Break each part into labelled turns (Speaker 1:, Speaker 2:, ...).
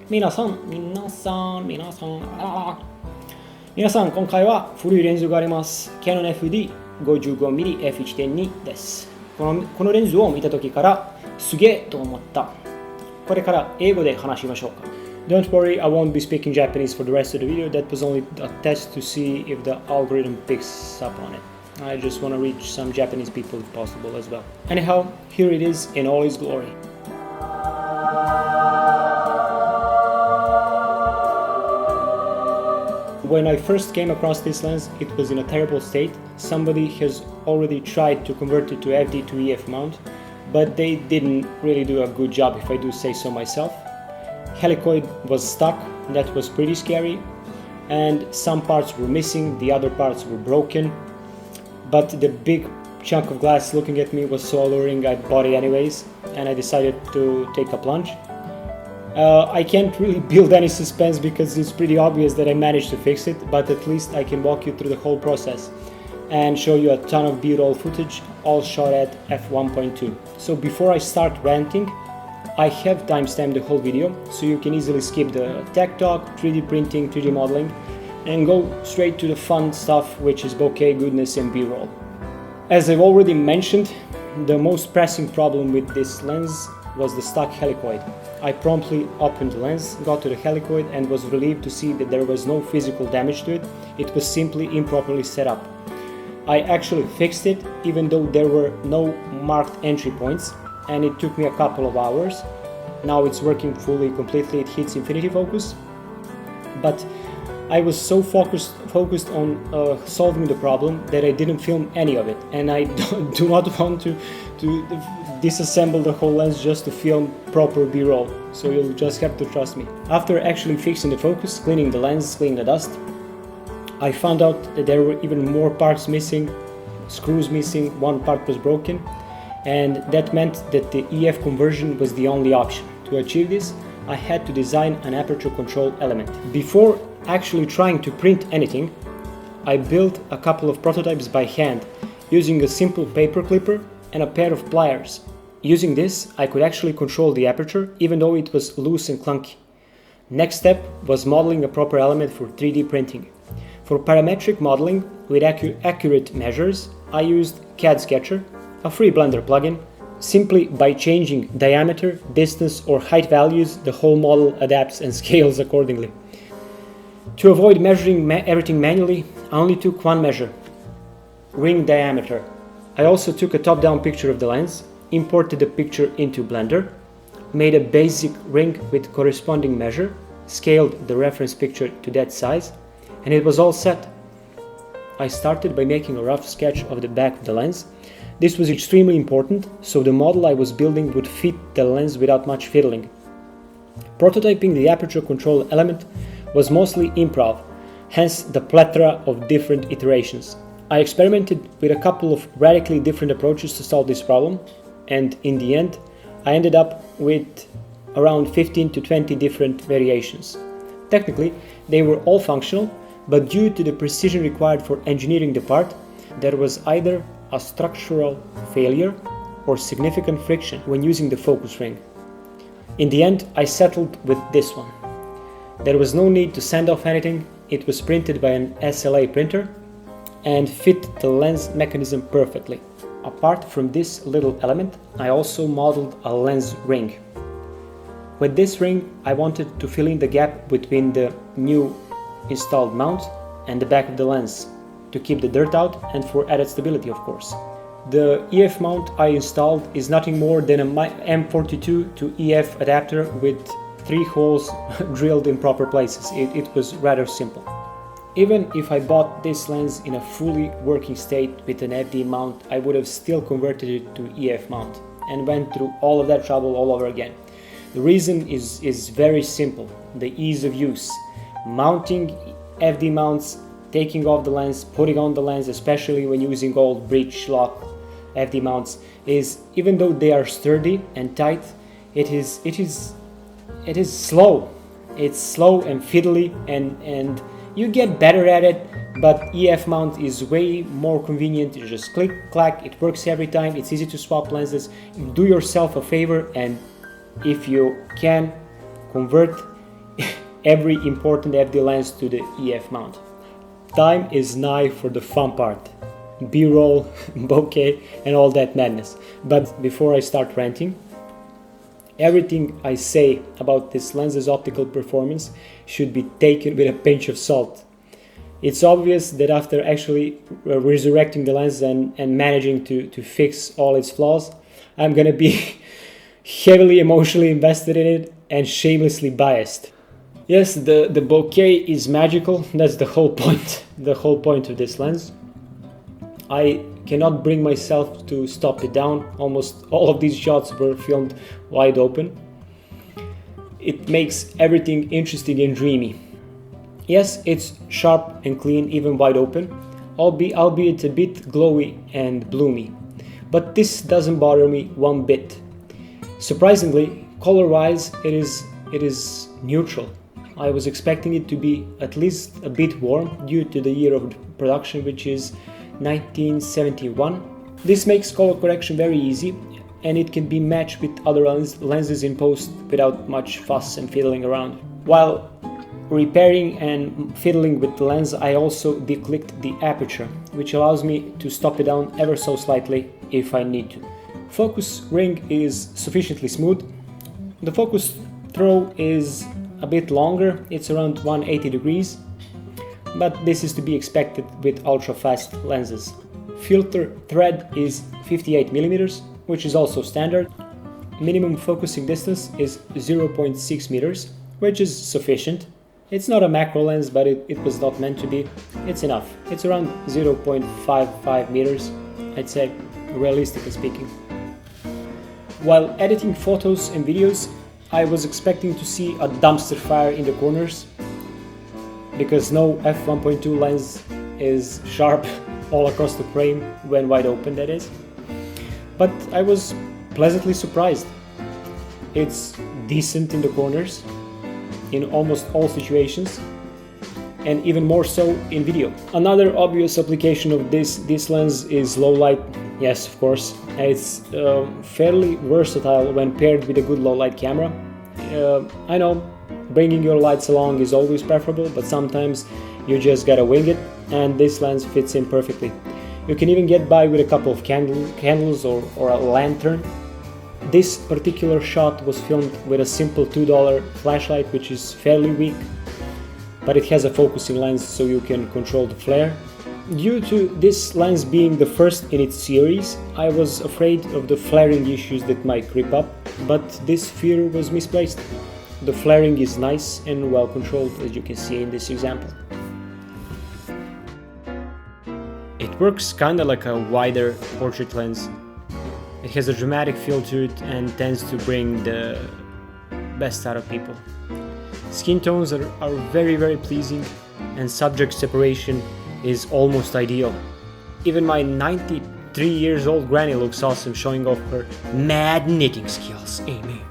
Speaker 1: 皆さん、今回は古いレンズがあります。Canon FD 55mm f1.2 です。このレンズを見た時からすげえと思った。これから英語で話しましょうか。Don't worry, I won't be speaking Japanese for the rest of the video. That was only a test to see if the algorithm picks up on it. I just want to reach some Japanese people if possible as well. Anyhow, here it is in all its glory. When I first came across this lens, it was in a terrible state. Somebody has already tried to convert it to FD to EF mount, but they didn't really do a good job, if I do say so myself. Helicoid was stuck, that was pretty scary, and some parts were missing, the other parts were broken, but the big chunk of glass looking at me was so alluring I bought it anyways, and I decided to take a plunge. I can't really build any suspense because it's pretty obvious that I managed to fix it, but at least I can walk you through the whole process and show you a ton of B-roll footage, all shot at f1.2. So before I start ranting, I have timestamped the whole video, so you can easily skip the tech talk, 3D printing, 3D modeling, and go straight to the fun stuff, which is bokeh, goodness, and B-roll. As I've already mentioned, the most pressing problem with this lens was the stuck helicoid. I promptly opened the lens, got to the helicoid, and was relieved to see that there was no physical damage to it. It was simply improperly set up. I actually fixed it, even though there were no marked entry points, and it took me a couple of hours. Now it's working fully, completely, it hits infinity focus. But I was so focused on solving the problem that I didn't film any of it, and I do not want to disassemble the whole lens just to film proper B-roll, so you'll just have to trust me. After actually fixing the focus, cleaning the lens, cleaning the dust, I found out that there were even more parts missing, screws missing, one part was broken, and that meant that the EF conversion was the only option. To achieve this, I had to design an aperture control element. Before actually trying to print anything, I built a couple of prototypes by hand using a simple paper clipper and a pair of pliers. Using this, I could actually control the aperture even though it was loose and clunky. Next step was modeling a proper element for 3D printing. For parametric modeling with accurate measures, I used CAD Sketcher, a free Blender plugin. Simply by changing diameter, distance or height values, the whole model adapts and scales accordingly. To avoid measuring everything manually, I only took one measure, ring diameter. I also took a top-down picture of the lens, imported the picture into Blender, made a basic ring with corresponding measure, scaled the reference picture to that size, and it was all set. I started by making a rough sketch of the back of the lens. This was extremely important, so the model I was building would fit the lens without much fiddling. Prototyping the aperture control element was mostly improv, hence the plethora of different iterations. I experimented with a couple of radically different approaches to solve this problem, and in the end, I ended up with around 15 to 20 different variations. Technically, they were all functional, but due to the precision required for engineering the part, there was either a structural failure or significant friction when using the focus ring. In the end, I settled with this one. There was no need to sand off anything, it was printed by an SLA printer and fit the lens mechanism perfectly. Apart from this little element, I also modeled a lens ring. With this ring, I wanted to fill in the gap between the new installed mount and the back of the lens, to keep the dirt out and for added stability, of course. The EF mount I installed is nothing more than a M42 to EF adapter with 3 holes drilled in proper places. It was rather simple. Even if I bought this lens in a fully working state with an FD mount, I would have still converted it to EF mount and went through all of that trouble all over again. The reason is very simple, the ease of use. Mounting FD mounts, taking off the lens, putting on the lens, especially when using old breech lock FD mounts, is, even though they are sturdy and tight, it is slow. It's slow and fiddly, and you get better at it, but EF mount is way more convenient. You just click, clack, it works every time, it's easy to swap lenses. Do yourself a favor, and if you can, convert every important FD lens to the EF mount. Time is nigh for the fun part. B-roll, bokeh and all that madness. But before I start ranting, everything I say about this lens's optical performance should be taken with a pinch of salt. It's obvious that after actually resurrecting the lens and managing to fix all its flaws, I'm gonna be heavily emotionally invested in it and shamelessly biased. Yes, the bokeh is magical. That's the whole point of this lens. I cannot bring myself to stop it down. Almost all of these shots were filmed wide open. It makes everything interesting and dreamy. Yes, it's sharp and clean, even wide open, albeit a bit glowy and bloomy. But this doesn't bother me one bit. Surprisingly, color-wise, it is neutral. I was expecting it to be at least a bit warm due to the year of production, which is 1971. This makes color correction very easy, and it can be matched with other lenses in post without much fuss and fiddling around. While repairing and fiddling with the lens, I also declicked the aperture, which allows me to stop it down ever so slightly if I need to. Focus ring is sufficiently smooth. The focus throw is a bit longer, it's around 180 degrees, but this is to be expected with ultra-fast lenses. Filter thread is 58 mm, which is also standard. Minimum focusing distance is 0.6 meters, which is sufficient. It's not a macro lens, but it was not meant to be. It's enough. It's around 0.55 meters, I'd say, realistically speaking. While editing photos and videos, I was expecting to see a dumpster fire in the corners, because no f1.2 lens is sharp all across the frame when wide open, that is. But I was pleasantly surprised. It's decent in the corners, in almost all situations, and even more so in video. Another obvious application of this lens is low light. Yes, of course. It's fairly versatile when paired with a good low light camera. I know bringing your lights along is always preferable, but sometimes you just gotta wing it, and this lens fits in perfectly. You can even get by with a couple of candles or a lantern. This particular shot was filmed with a simple $2 flashlight, which is fairly weak, but it has a focusing lens so you can control the flare. Due to this lens being the first in its series, I was afraid of the flaring issues that might creep up, but this fear was misplaced. The flaring is nice and well controlled, as you can see in this example. It works kinda like a wider portrait lens. It has a dramatic feel to it and tends to bring the best out of people. Skin tones are very, very pleasing, and subject separation is almost ideal. Even my 93 years old granny looks awesome showing off her mad knitting skills. Amen.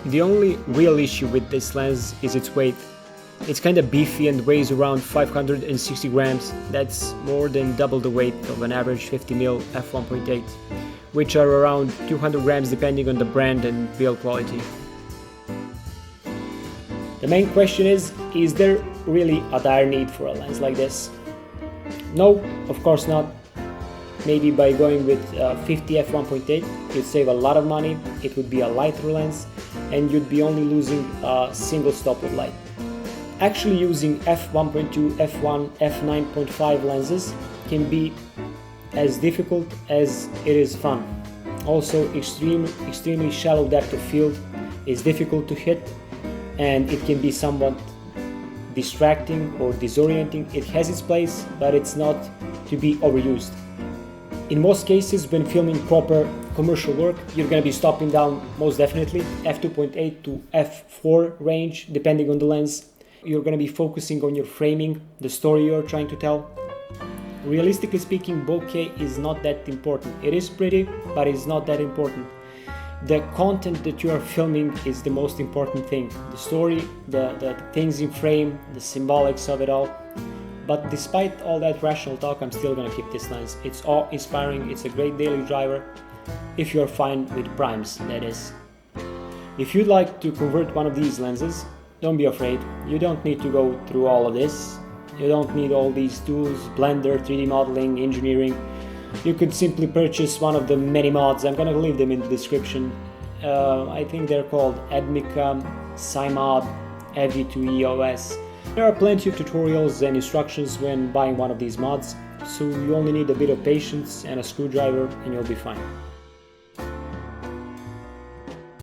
Speaker 1: The only real issue with this lens is its weight. It's kinda beefy and weighs around 560 grams. That's more than double the weight of an average 50mm f1.8, which are around 200 grams depending on the brand and build quality. The main question is there really a dire need for a lens like this? No, of course not. Maybe by going with 50 f1.8, you'd save a lot of money, it would be a lighter lens, and you'd be only losing a single stop of light. Actually using f1.2, f1, f9.5 lenses can be as difficult as it is fun. Also, extremely shallow depth of field is difficult to hit, and it can be somewhat distracting or disorienting. It has its place, but it's not to be overused. In most cases, when filming proper commercial work, you're going to be stopping down most definitely f2.8 to f4 range, depending on the lens. You're going to be focusing on your framing, the story you're trying to tell. Realistically speaking, bokeh is not that important. It is pretty, but it's not that important. The content that you are filming is the most important thing. The story, the things in frame, the symbolics of it all. But despite all that rational talk, I'm still gonna keep this lens. It's awe-inspiring, it's a great daily driver, if you're fine with primes, that is. If you'd like to convert one of these lenses, don't be afraid. You don't need to go through all of this. You don't need all these tools, Blender, 3D modeling, engineering. You could simply purchase one of the many mods. I'm gonna leave them in the description. I think they're called Admica, SciMod, FD2E OS. There are plenty of tutorials and instructions when buying one of these mods, so you only need a bit of patience and a screwdriver and you'll be fine.